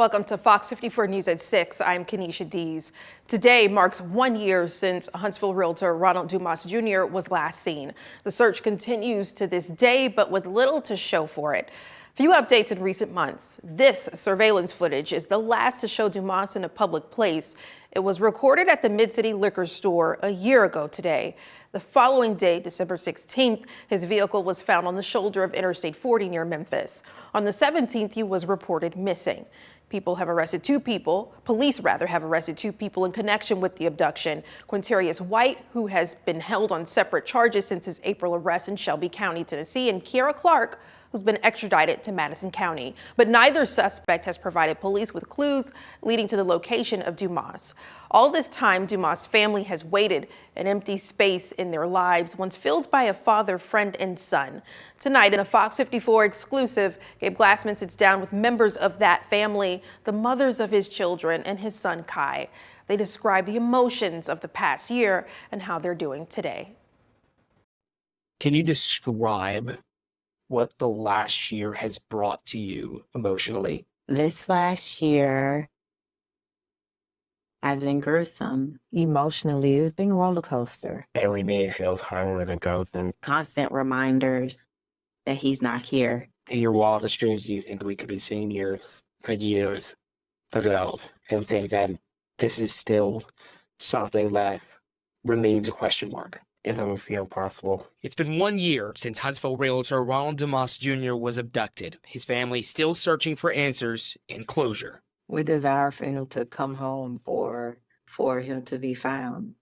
Welcome to Fox 54 News at 6. I'm Kenesha Dees. Today marks 1 year since Huntsville realtor Ronald Dumas Jr. was last seen. The search continues to this day, but with little to show for it. Few updates in recent months. This surveillance footage is the last to show Dumas in a public place. It was recorded at the Mid-City liquor store a year ago today. The following day, December 16th, his vehicle was found on the shoulder of Interstate 40 near Memphis. On the 17th, he was reported missing. Police have arrested two people in connection with the abduction. Quintarius White, who has been held on separate charges since his April arrest in Shelby County, Tennessee, and Kiara Clark, who's been extradited to Madison County. But neither suspect has provided police with clues leading to the location of Dumas. All this time, Dumas' family has waited, an empty space in their lives once filled by a father, friend, and son. Tonight, in a Fox 54 exclusive, Gabe Glassman sits down with members of that family, the mothers of his children, and his son, Kai. They describe the emotions of the past year and how they're doing today. Can you describe what the last year has brought to you emotionally? This last year has been gruesome. Emotionally, it's been a roller coaster. Every day feels harder than ghost, and Constant reminders that he's not here. in your wildest dreams, do you think we could be seeing years ago and think that this is still something that remains a question mark? It doesn't feel possible. It's been 1 year since Huntsville realtor Ronald Dumas Jr. was abducted. His family still searching for answers and closure. We desire for him to come home, for him to be found.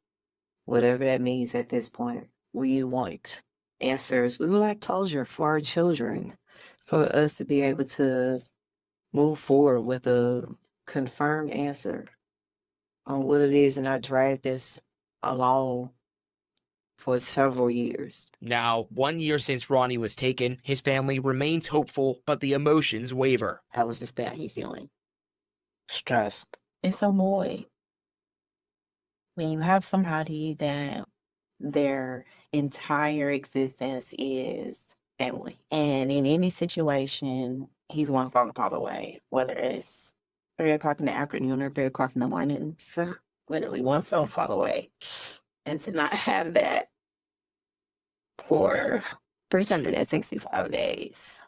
Whatever that means at this point. We want answers. We would like closure for our children, for us to be able to move forward with a confirmed answer on what it is and not drag this along for several years. Now, 1 year since Ronnie was taken, his family remains hopeful, but the emotions waver. How was the family feeling? Stressed. It's a void. When you have somebody that their entire existence is family, and in any situation, he's one phone call away, whether it's 3 o'clock in the afternoon or 3 o'clock in the morning. So literally one phone call away. And to not have that for 365 days,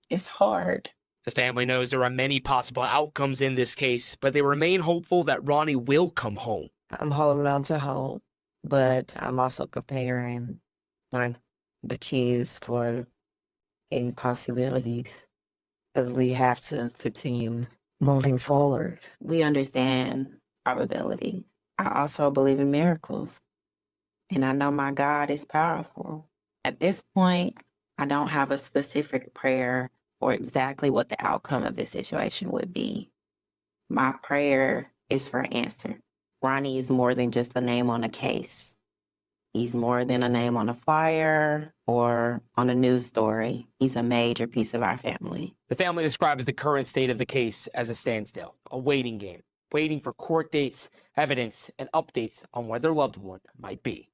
it's hard. The family knows there are many possible outcomes in this case, but they remain hopeful that Ronnie will come home. I'm holding on to hope, but I'm also preparing the kids for any possibilities, because we have to continue moving forward. We understand probability. I also believe in miracles. And I know my God is powerful. At this point, I don't have a specific prayer for exactly what the outcome of this situation would be. My prayer is for answer. Ronnie is more than just a name on a case. He's more than a name on a flyer or on a news story. He's a major piece of our family. The family describes the current state of the case as a standstill, a waiting game, waiting for court dates, evidence, and updates on where their loved one might be.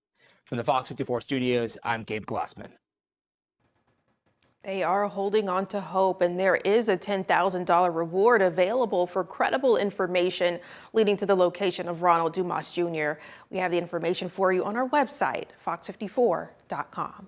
From the Fox 54 studios, I'm Gabe Glassman. They are holding on to hope, and there is a $10,000 reward available for credible information leading to the location of Ronald Dumas Jr. We have the information for you on our website, fox54.com.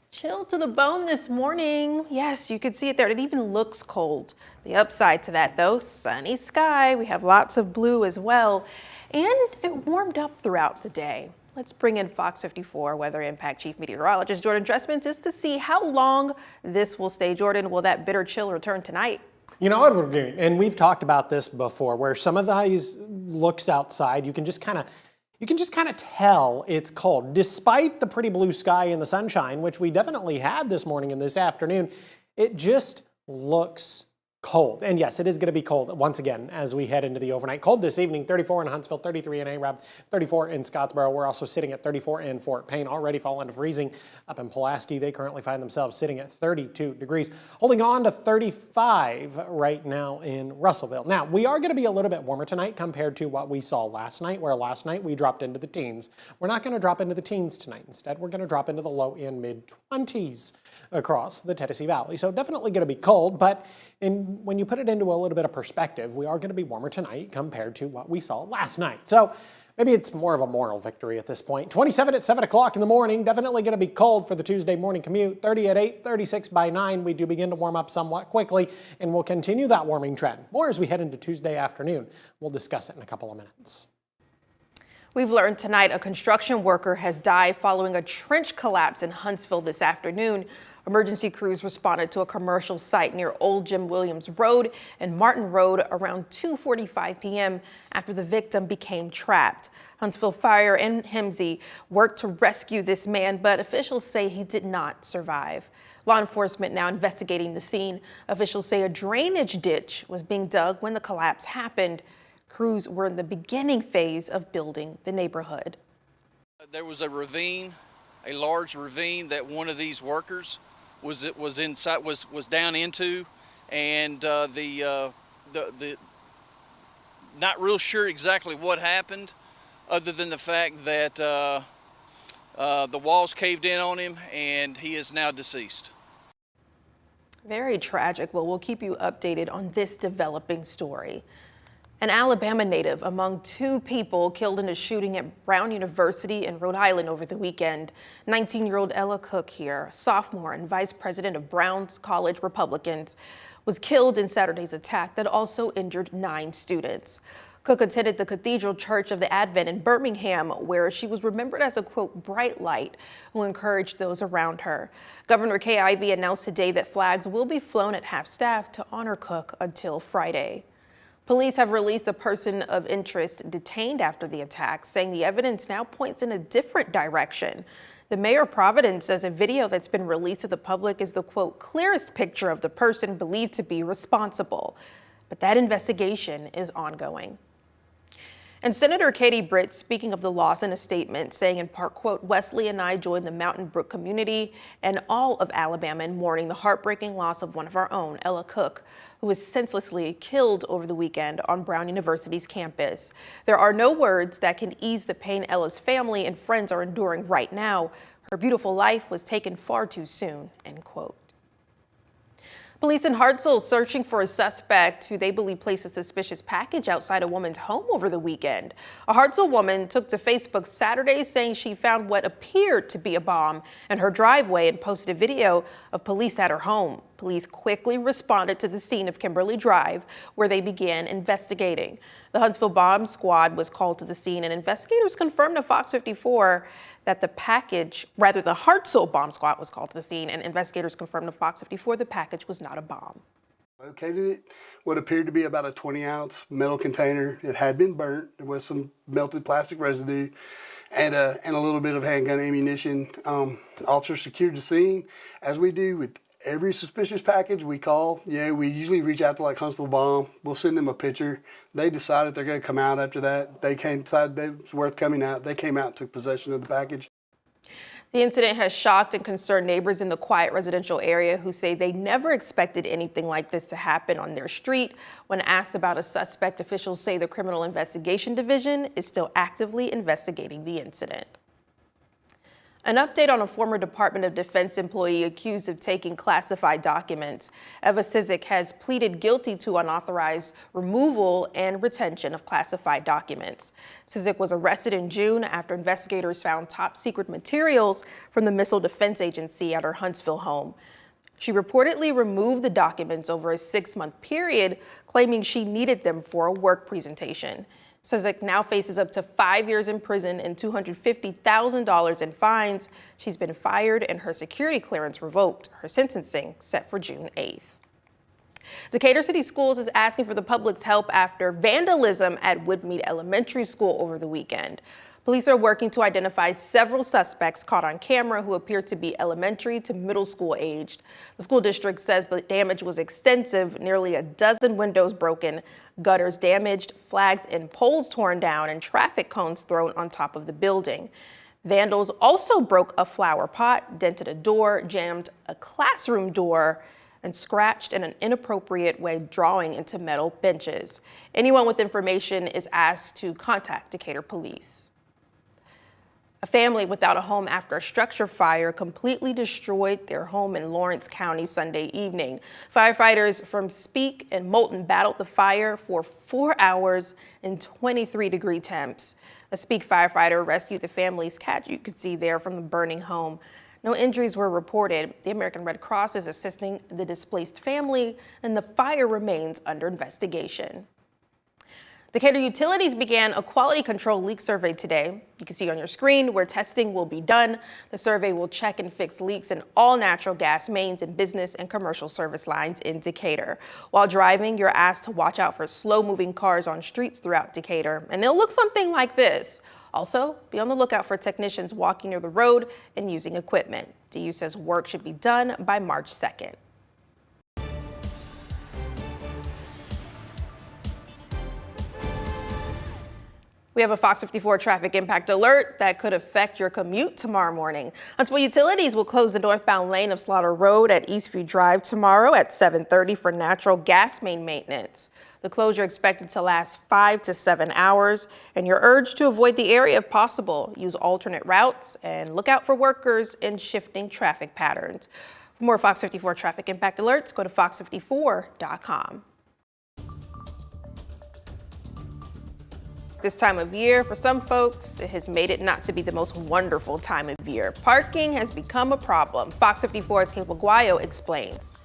Chill to the bone this morning. Yes, you could see it there. It even looks cold. The upside to that, though, sunny sky. We have lots of blue as well, and it warmed up throughout the day. Let's bring in Fox 54 Weather Impact Chief Meteorologist Jordan Dressman just to see how long this will stay. Jordan, will that bitter chill return tonight? You know what we're doing, and we've talked about this before, where some of these looks outside, you can just kind of tell it's cold. Despite the pretty blue sky and the sunshine, which we definitely had this morning and this afternoon, it just looks cold. And yes, it is going to be cold once again as we head into the overnight. Cold this evening, 34 in Huntsville, 33 in Arab, 34 in Scottsboro. We're also sitting at 34 in Fort Payne, already falling to freezing. Up in Pulaski, they currently find themselves sitting at 32 degrees, holding on to 35 right now in Russellville. Now, we are going to be a little bit warmer tonight compared to what we saw last night, where last night we dropped into the teens. We're not going to drop into the teens tonight. Instead, we're going to drop into the low and mid 20s. across the Tennessee Valley. So definitely going to be cold, but when you put it into a little bit of perspective, we are going to be warmer tonight compared to what we saw last night. So maybe it's more of a moral victory at this point. 27 at 7 o'clock in the morning, definitely going to be cold for the Tuesday morning commute. 30 at 8, 36 by 9. We do begin to warm up somewhat quickly, and we'll continue that warming trend. More as we head into Tuesday afternoon. We'll discuss it in a couple of minutes. We've learned tonight a construction worker has died following a trench collapse in Huntsville this afternoon. Emergency crews responded to a commercial site near Old Jim Williams Road and Martin Road around 2:45 p.m. after the victim became trapped. Huntsville Fire and HIMSI worked to rescue this man, but officials say he did not survive. Law enforcement now investigating the scene. Officials say a drainage ditch was being dug when the collapse happened. Crews were in the beginning phase of building the neighborhood. There was a ravine, a large ravine that one of these workers was down into, and not real sure exactly what happened, other than the fact that the walls caved in on him and he is now deceased. Very tragic. Well, we'll keep you updated on this developing story. An Alabama native among 2 people killed in a shooting at Brown University in Rhode Island over the weekend. 19-year-old Ella Cook here, sophomore and vice president of Brown's College Republicans, was killed in Saturday's attack that also injured 9 students. Cook attended the Cathedral Church of the Advent in Birmingham, where she was remembered as a, quote, bright light who encouraged those around her. Governor Kay Ivey announced today that flags will be flown at half-staff to honor Cook until Friday. Police have released a person of interest detained after the attack, saying the evidence now points in a different direction. The mayor of Providence says a video that's been released to the public is the, quote, clearest picture of the person believed to be responsible. But that investigation is ongoing. And Senator Katie Britt speaking of the loss in a statement, saying in part, quote, Wesley and I joined the Mountain Brook community and all of Alabama in mourning the heartbreaking loss of one of our own, Ella Cook, who was senselessly killed over the weekend on Brown University's campus. There are no words that can ease the pain Ella's family and friends are enduring right now. Her beautiful life was taken far too soon, end quote. Police in Hartselle searching for a suspect who they believe placed a suspicious package outside a woman's home over the weekend. A Hartselle woman took to Facebook Saturday saying she found what appeared to be a bomb in her driveway and posted a video of police at her home. Police quickly responded to the scene of Kimberly Drive, where they began investigating. The Huntsville Bomb Squad was called to the scene, and investigators confirmed to FOX54 that the Hartselle Bomb Squad was called to the scene, and investigators confirmed to FOX54 the package was not a bomb. Located it, what appeared to be about a 20-ounce metal container. It had been burnt. There was some melted plastic residue and a little bit of handgun ammunition. Officers secured the scene, as we do with every suspicious package we call. Yeah, we usually reach out to like Huntsville Bomb. We'll send them a picture. They decided they're going to come out after that. They decided it was worth coming out. They came out and took possession of the package. The incident has shocked and concerned neighbors in the quiet residential area who say they never expected anything like this to happen on their street. When asked about a suspect, officials say the Criminal Investigation Division is still actively investigating the incident. An update on a former Department of Defense employee accused of taking classified documents. Eva Cizik has pleaded guilty to unauthorized removal and retention of classified documents. Cizik was arrested in June after investigators found top secret materials from the Missile Defense Agency at her Huntsville home. She reportedly removed the documents over a 6-month period, claiming she needed them for a work presentation. Cizik now faces up to 5 years in prison and $250,000 in fines. She's been fired and her security clearance revoked. Her sentencing set for June 8th. Decatur City Schools is asking for the public's help after vandalism at Woodmead Elementary School over the weekend. Police are working to identify several suspects caught on camera who appear to be elementary to middle school aged. The school district says the damage was extensive, nearly a dozen windows broken, gutters damaged, flags and poles torn down, and traffic cones thrown on top of the building. Vandals also broke a flower pot, dented a door, jammed a classroom door, and scratched in an inappropriate way drawing into metal benches. Anyone with information is asked to contact Decatur Police. A family without a home after a structure fire completely destroyed their home in Lawrence County Sunday evening. Firefighters from Speake and Moulton battled the fire for 4 hours in 23-degree temps. A Speake firefighter rescued the family's cat you could see there from the burning home. No injuries were reported. The American Red Cross is assisting the displaced family, and the fire remains under investigation. Decatur Utilities began a quality control leak survey today. You can see on your screen where testing will be done. The survey will check and fix leaks in all natural gas mains and business and commercial service lines in Decatur. While driving, you're asked to watch out for slow-moving cars on streets throughout Decatur, and they'll look something like this. Also, be on the lookout for technicians walking near the road and using equipment. DU says work should be done by March 2nd. We have a Fox 54 traffic impact alert that could affect your commute tomorrow morning. Huntsville Utilities will close the northbound lane of Slaughter Road at Eastview Drive tomorrow at 7:30 for natural gas main maintenance. The closure expected to last 5 to 7 hours, and you're urged to avoid the area if possible. Use alternate routes and look out for workers in shifting traffic patterns. For more Fox 54 traffic impact alerts, go to fox54.com. This time of year, for some folks, it has made it not to be the most wonderful time of year. Parking has become a problem. Fox 54's Caleb Aguayo explains.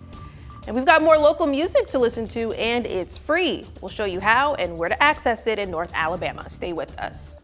And we've got more local music to listen to, and it's free. We'll show you how and where to access it in North Alabama. Stay with us.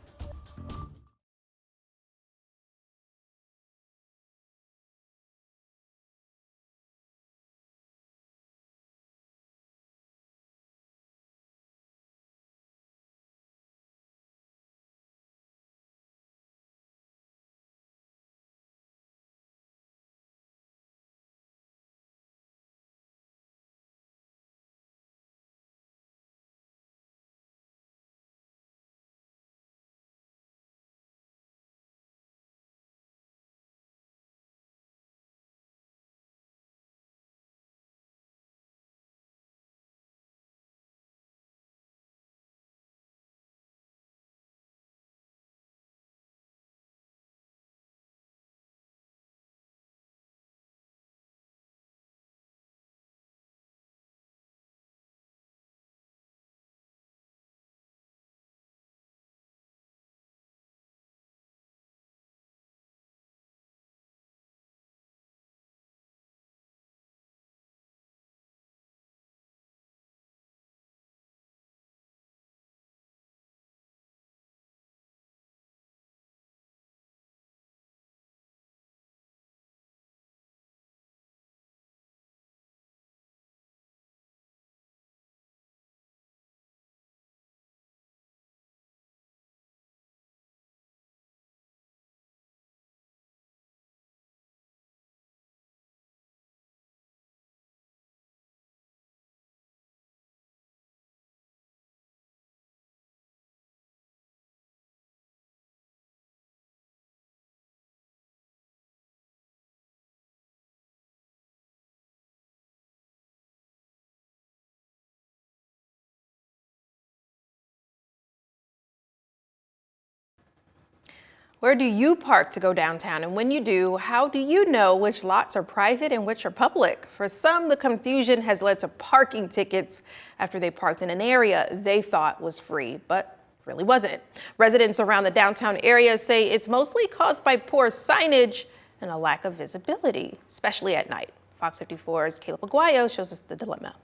Where do you park to go downtown? And when you do, how do you know which lots are private and which are public? For some, the confusion has led to parking tickets after they parked in an area they thought was free, but really wasn't. Residents around the downtown area say it's mostly caused by poor signage and a lack of visibility, especially at night. Fox 54's Caleb Aguayo shows us the dilemma.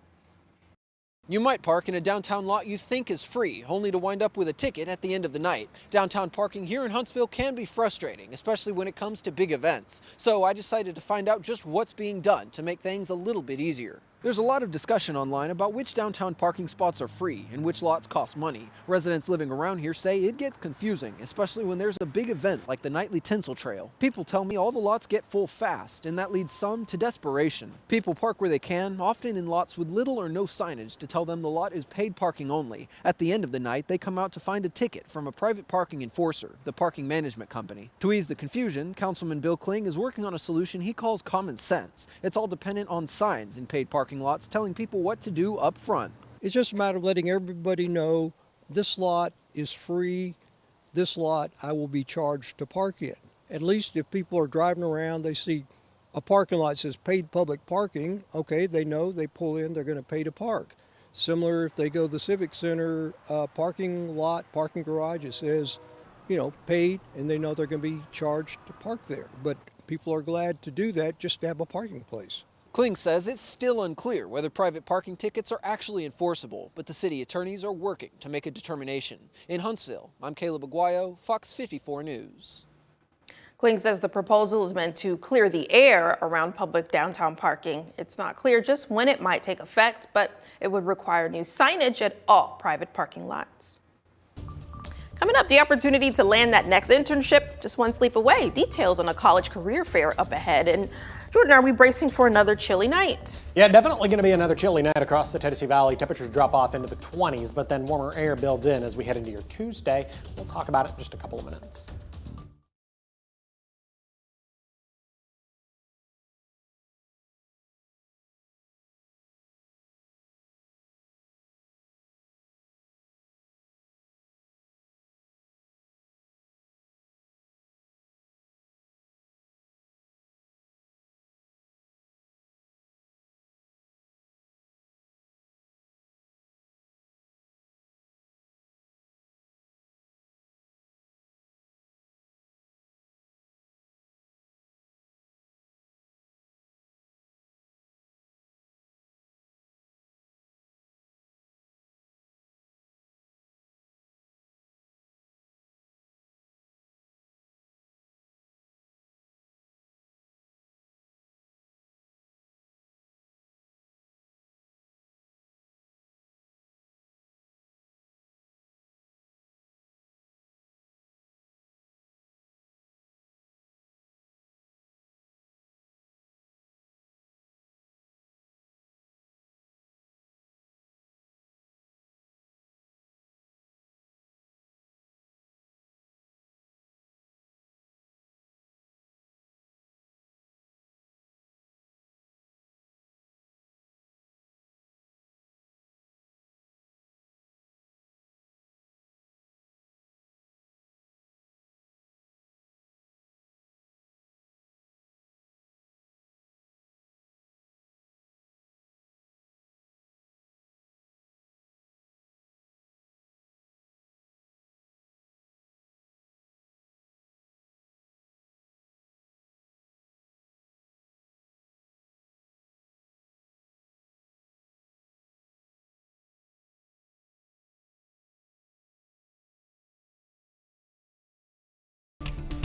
You might park in a downtown lot you think is free, only to wind up with a ticket at the end of the night. Downtown parking here in Huntsville can be frustrating, especially when it comes to big events. So I decided to find out just what's being done to make things a little bit easier. There's a lot of discussion online about which downtown parking spots are free and which lots cost money. Residents living around here say it gets confusing, especially when there's a big event like the nightly tinsel trail. People tell me all the lots get full fast, and that leads some to desperation. People park where they can, often in lots with little or no signage to tell them the lot is paid parking only. At the end of the night, they come out to find a ticket from a private parking enforcer, the parking management company. To ease the confusion, Councilman Bill Kling is working on a solution he calls common sense. It's all dependent on signs in paid parking lots telling people what to do up front. It's just a matter of letting everybody know this lot is free. this lot I will be charged to park in. At least if people are driving around, they see a parking lot that says paid public parking, okay, they know they pull in, they're going to pay to park. Similar if they go to the Civic Center parking lot, parking garage, it says, paid, and they know they're going to be charged to park there. But people are glad to do that just to have a parking place. Kling says it's still unclear whether private parking tickets are actually enforceable, but the city attorneys are working to make a determination. In Huntsville, I'm Caleb Aguayo, Fox 54 News. Kling says the proposal is meant to clear the air around public downtown parking. It's not clear just when it might take effect, but it would require new signage at all private parking lots. Coming up, the opportunity to land that next internship just one sleep away. Details on a college career fair up ahead. And Jordan, are we bracing for another chilly night? Yeah, definitely going to be another chilly night across the Tennessee Valley. Temperatures drop off into the 20s, but then warmer air builds in as we head into your Tuesday. We'll talk about it in just a couple of minutes.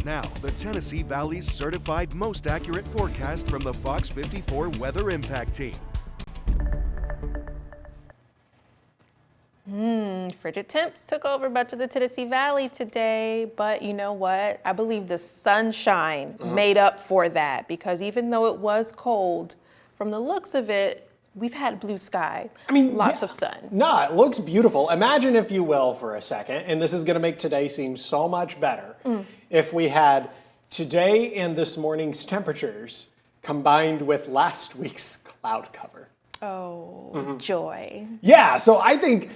Now, the Tennessee Valley's certified most accurate forecast from the Fox 54 Weather Impact Team. Frigid temps took over much of the Tennessee Valley today, but you know what? I believe the sunshine made up for that, because even though it was cold, from the looks of it, we've had blue sky. I mean, lots of sun. No, it looks beautiful. Imagine, if you will, for a second, and this is going to make today seem so much better, if we had today and this morning's temperatures combined with last week's cloud cover. Oh, joy. Yeah, so I think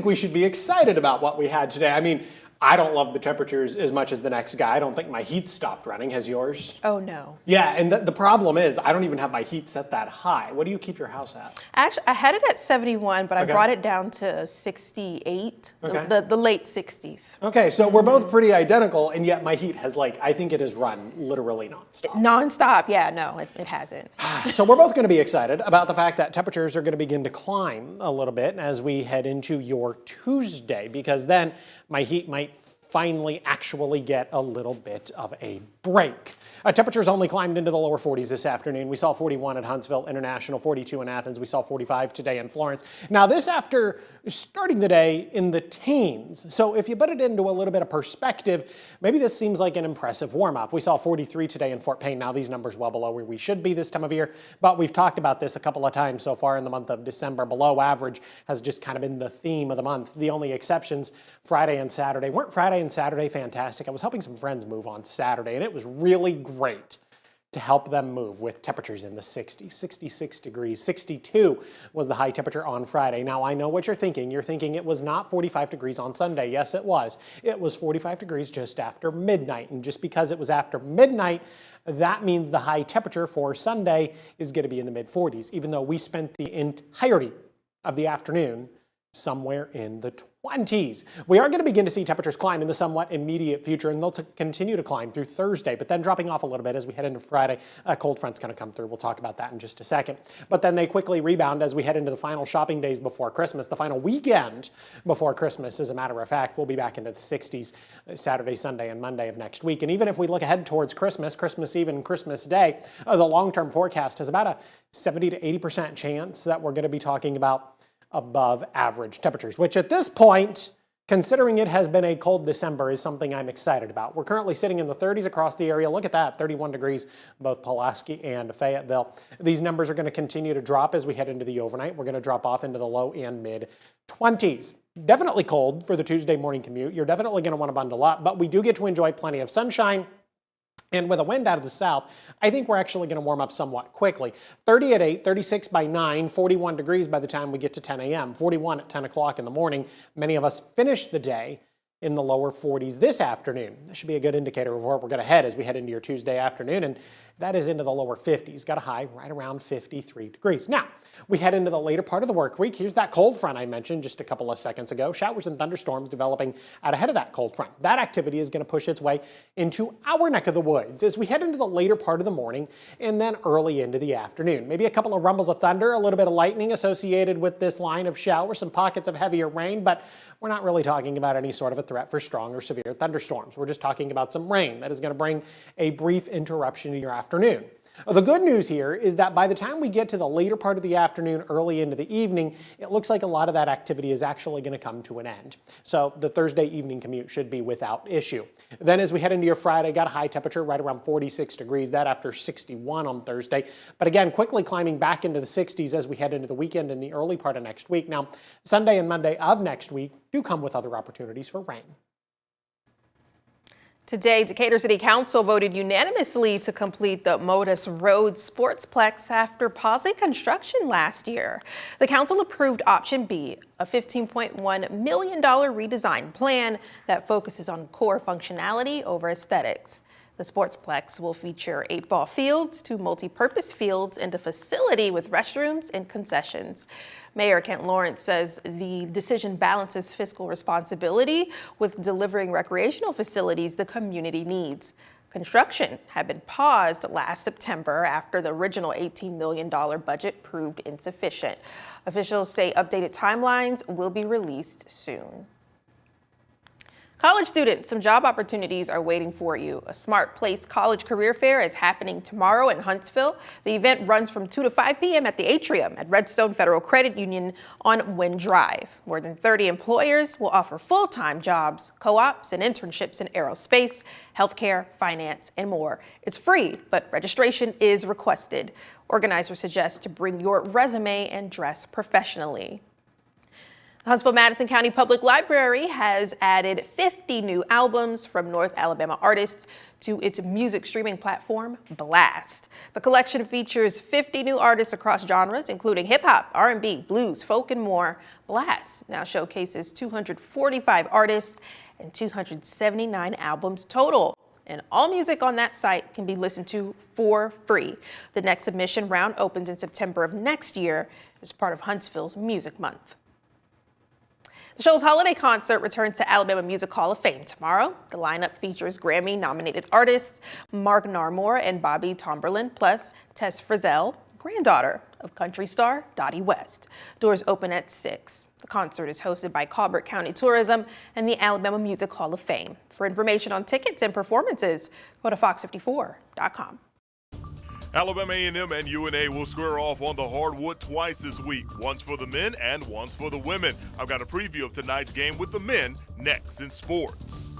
we should be excited about what we had today. I mean, I don't love the temperatures as much as the next guy. I don't think my heat stopped running. Has yours? Oh, no. Yeah, and the problem is I don't even have my heat set that high. What do you keep your house at? Actually, I had it at 71, but I brought it down to 68, the late 60s. Okay, so we're both pretty identical, and yet my heat has, I think it has run literally nonstop. Nonstop, yeah, no, it hasn't. So we're both going to be excited about the fact that temperatures are going to begin to climb a little bit as we head into your Tuesday, because then my heat might finally actually get a little bit of a break. Temperatures only climbed into the lower 40s this afternoon. We saw 41 at Huntsville International, 42 in Athens. We saw 45 today in Florence. Now this after starting the day in the teens. So if you put it into a little bit of perspective, maybe this seems like an impressive warm-up. We saw 43 today in Fort Payne. Now these numbers well below where we should be this time of year, but we've talked about this a couple of times so far in the month of December. Below average has just kind of been the theme of the month. The only exceptions, Friday and Saturday. Weren't Friday and Saturday fantastic? I was helping some friends move on Saturday, and it was really great to help them move with temperatures in the 60s, 66 degrees, 62 was the high temperature on Friday. Now I know what you're thinking. You're thinking it was not 45 degrees on Sunday. Yes, it was. It was 45 degrees just after midnight. And just because it was after midnight, that means the high temperature for Sunday is going to be in the mid 40s, even though we spent the entirety of the afternoon somewhere in the 20s. We are going to begin to see temperatures climb in the somewhat immediate future, and they'll continue to climb through Thursday, but then dropping off a little bit as we head into Friday. A cold front's going to come through. We'll talk about that in just a second. But then they quickly rebound as we head into the final shopping days before Christmas. The final weekend before Christmas, as a matter of fact, we'll be back into the 60s Saturday, Sunday, and Monday of next week. And even if we look ahead towards Christmas, Christmas Eve and Christmas Day, the long-term forecast has about a 70 to 80% chance that we're going to be talking about above average temperatures, which at this point, considering it has been a cold December, is something I'm excited about. We're currently sitting in the 30s across the area. Look at that, 31 degrees, both Pulaski and Fayetteville. These numbers are going to continue to drop as we head into the overnight. We're going to drop off into the low and mid 20s. Definitely cold for the Tuesday morning commute. You're definitely going to want to bundle up, but we do get to enjoy plenty of sunshine. And with a wind out of the south, I think we're actually going to warm up somewhat quickly. 30 at 8, 36 by 9, 41 degrees by the time we get to 10 a.m., 41 at 10 o'clock in the morning. Many of us finish the day in the lower 40s this afternoon. That should be a good indicator of where we're going to head as we head into your Tuesday afternoon, and that is into the lower 50s. Got a high right around 53 degrees. Now, we head into the later part of the work week. Here's that cold front I mentioned just a couple of seconds ago. Showers and thunderstorms developing out ahead of that cold front. That activity is going to push its way into our neck of the woods as we head into the later part of the morning and then early into the afternoon. Maybe a couple of rumbles of thunder, a little bit of lightning associated with this line of showers, some pockets of heavier rain, but we're not really talking about any sort of a threat for strong or severe thunderstorms. We're just talking about some rain that is going to bring a brief interruption to your afternoon. The good news here is that by the time we get to the later part of the afternoon, early into the evening, it looks like a lot of that activity is actually going to come to an end. So the Thursday evening commute should be without issue. Then as we head into your Friday, got a high temperature right around 46 degrees, that after 61 on Thursday. But again, quickly climbing back into the 60s as we head into the weekend in the early part of next week. Now, Sunday and Monday of next week do come with other opportunities for rain. Today, Decatur City Council voted unanimously to complete the Modus Road Sportsplex after pausing construction last year. The council approved option B, a $15.1 million redesign plan that focuses on core functionality over aesthetics. The Sportsplex will feature 8-ball fields, 2 multi-purpose fields, and a facility with restrooms and concessions. Mayor Kent Lawrence says the decision balances fiscal responsibility with delivering recreational facilities the community needs. Construction had been paused last September after the original $18 million budget proved insufficient. Officials say updated timelines will be released soon. College students, some job opportunities are waiting for you. A Smart Place College Career Fair is happening tomorrow in Huntsville. The event runs from 2 to 5 p.m. at the Atrium at Redstone Federal Credit Union on Wind Drive. More than 30 employers will offer full-time jobs, co-ops, and internships in aerospace, healthcare, finance, and more. It's free, but registration is requested. Organizers suggest to bring your resume and dress professionally. The Huntsville-Madison County Public Library has added 50 new albums from North Alabama artists to its music streaming platform, Blast. The collection features 50 new artists across genres, including hip-hop, R&B, blues, folk, and more. Blast now showcases 245 artists and 279 albums total. And all music on that site can be listened to for free. The next submission round opens in September of next year as part of Huntsville's Music Month. The show's holiday concert returns to Alabama Music Hall of Fame tomorrow. The lineup features Grammy-nominated artists Mark Narmore and Bobby Tomberlin, plus Tess Frizzell, granddaughter of country star Dottie West. Doors open at 6. The concert is hosted by Colbert County Tourism and the Alabama Music Hall of Fame. For information on tickets and performances, go to FOX54.com. Alabama A&M and UNA will square off on the hardwood twice this week, once for the men and once for the women. I've got a preview of tonight's game with the men next in sports.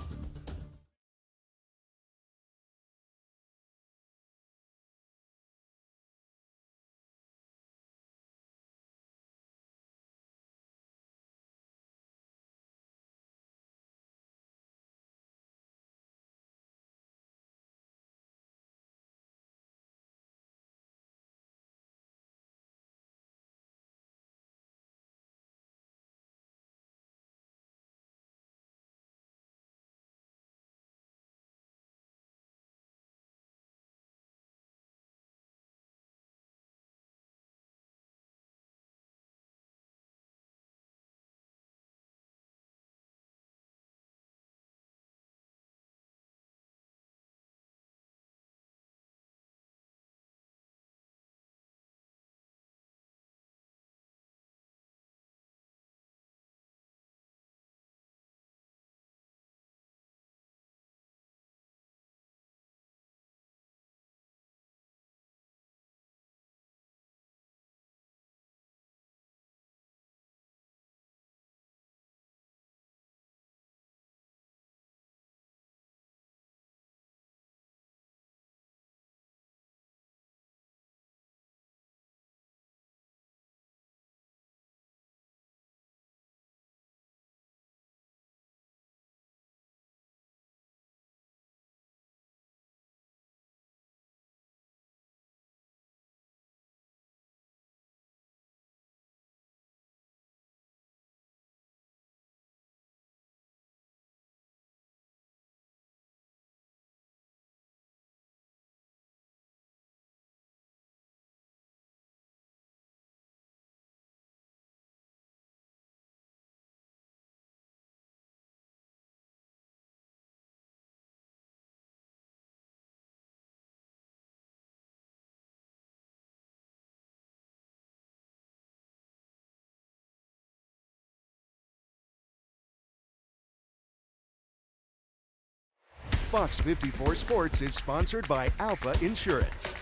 Fox 54 Sports is sponsored by Alpha Insurance.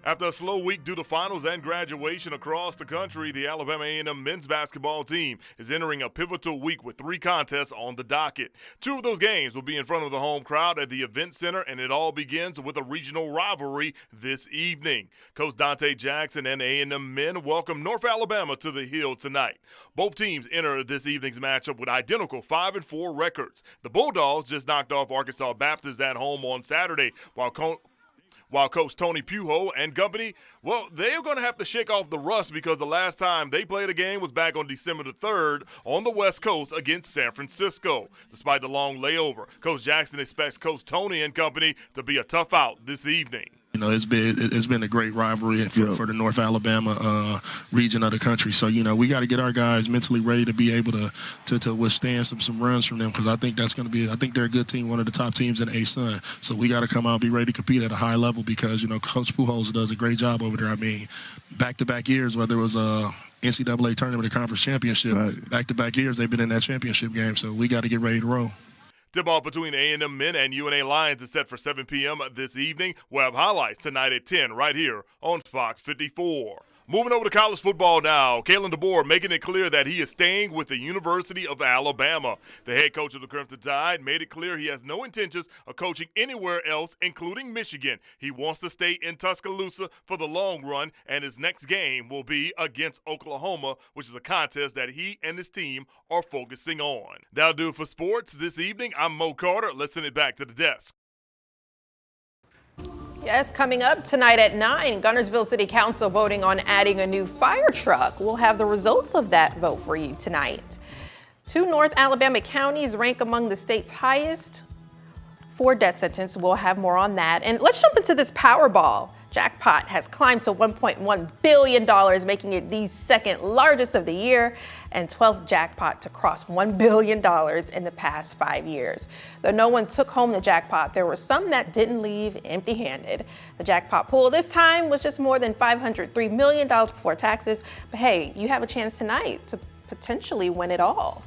After a slow week due to finals and graduation across the country, the Alabama A&M men's basketball team is entering a pivotal week with 3 contests on the docket. 2 of those games will be in front of the home crowd at the event center, and it all begins with a regional rivalry this evening. Coach Dante Jackson and A&M men welcome North Alabama to the Hill tonight. Both teams enter this evening's matchup with identical 5-4 records. The Bulldogs just knocked off Arkansas Baptist at home on Saturday, while Coach Tony Pujo and company, well, they're going to have to shake off the rust because the last time they played a game was back on December the 3rd on the West Coast against San Francisco. Despite the long layover, Coach Jackson expects Coach Tony and company to be a tough out this evening. You know, it's been a great rivalry for the North Alabama region of the country. So, you know, we got to get our guys mentally ready to be able to withstand some runs from them, because I think that's going to be, I think they're a good team, one of the top teams in A-Sun. So we got to come out, be ready to compete at a high level, because, you know, Coach Pujols does a great job over there. I mean, back-to-back years, whether it was a NCAA tournament or conference championship, back-to-back years they've been in that championship game. So we got to get ready to roll. Tip-off between A&M men and UNA Lions is set for 7 p.m. this evening. We'll have highlights tonight at 10 right here on Fox 54. Moving over to college football now, Kalen DeBoer making it clear that he is staying with the University of Alabama. The head coach of the Crimson Tide made it clear he has no intentions of coaching anywhere else, including Michigan. He wants to stay in Tuscaloosa for the long run, and his next game will be against Oklahoma, which is a contest that he and his team are focusing on. That'll do it for sports this evening. I'm Mo Carter. Let's send it back to the desk. Yes, coming up tonight at 9, Guntersville City Council voting on adding a new fire truck. We'll have the results of that vote for you tonight. 2 North Alabama counties rank among the state's highest for death sentence. We'll have more on that. And let's jump into this Powerball. Jackpot has climbed to $1.1 billion, making it the second largest of the year and 12th jackpot to cross $1 billion in the past 5 years. Though no one took home the jackpot, there were some that didn't leave empty-handed. The jackpot pool this time was just more than $503 million before taxes. But hey, you have a chance tonight to potentially win it all.